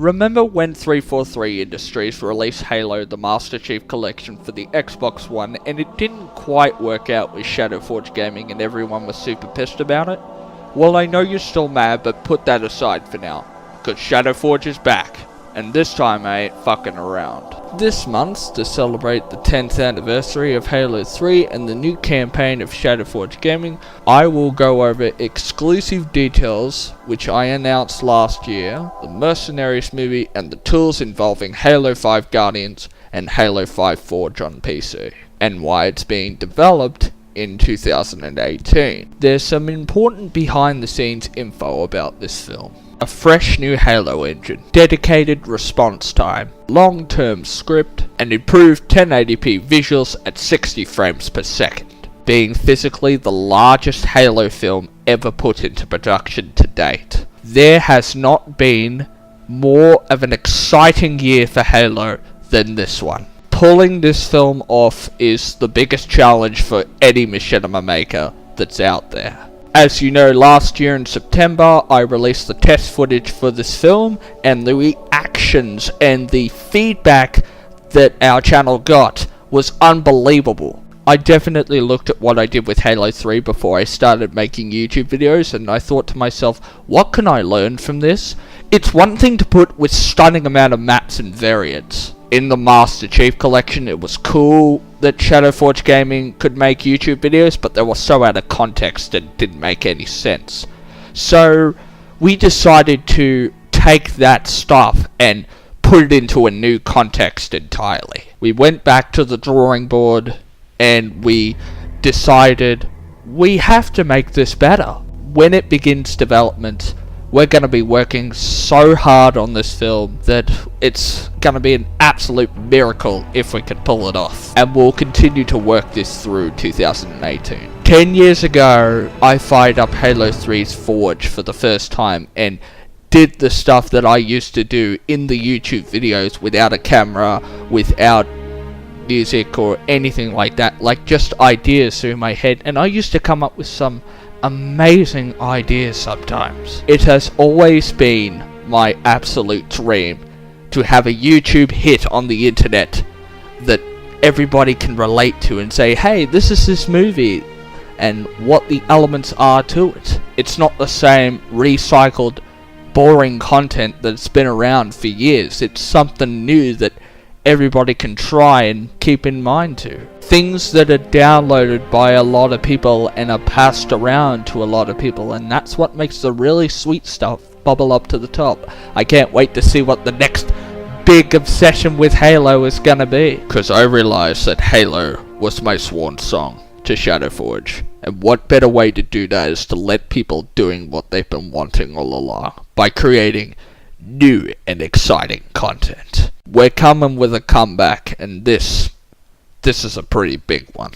Remember when 343 Industries released Halo the Master Chief Collection for the Xbox One and it didn't quite work out with ShadowForge Gaming and everyone was super pissed about it? Well, I know you're still mad, but put that aside for now, because ShadowForge is back, and this time I ain't fucking around. This month, to celebrate the 10th anniversary of Halo 3 and the new campaign of ShadowForge Gaming, I will go over exclusive details which I announced last year, the Mercenaries movie and the tools involving Halo 5 Guardians and Halo 5 Forge on PC, and why it's being developed in 2018. There's some important behind the scenes info about this film. A fresh new Halo engine, dedicated response time, long-term script, and improved 1080p visuals at 60 frames per second, being physically the largest Halo film ever put into production to date. There has not been more of an exciting year for Halo than this one. Pulling this film off is the biggest challenge for any machinima maker that's out there. As you know, last year in September, I released the test footage for this film, and the reactions and the feedback that our channel got was unbelievable. I definitely looked at what I did with Halo 3 before I started making YouTube videos, and I thought to myself, what can I learn from this? It's one thing to put with stunning amount of maps and variants. In the Master Chief Collection, it was cool that ShadowForge Gaming could make YouTube videos, but they were so out of context it didn't make any sense. So we decided to take that stuff and put it into a new context entirely. We went back to the drawing board and we decided we have to make this better. When it begins development, we're going to be working so hard on this film that it's going to be an absolute miracle if we can pull it off. And we'll continue to work this through 2018. 10 years ago, I fired up Halo 3's Forge for the first time and did the stuff that I used to do in the YouTube videos without a camera, without music or anything like that. Like just ideas through my head. And I used to come up with some amazing ideas sometimes. It has always been my absolute dream to have a YouTube hit on the internet that everybody can relate to and say, hey, this is this movie and what the elements are to it. It's not the same recycled, boring content that's been around for years. It's something new that everybody can try and keep in mind to. Things that are downloaded by a lot of people and are passed around to a lot of people, and that's what makes the really sweet stuff bubble up to the top. I can't wait to see what the next big obsession with Halo is gonna be. Because I realized that Halo was my swan song to ShadowForge, and what better way to do that is to let people doing what they've been wanting all along, by creating new and exciting content. We're coming with a comeback, and this is a pretty big one.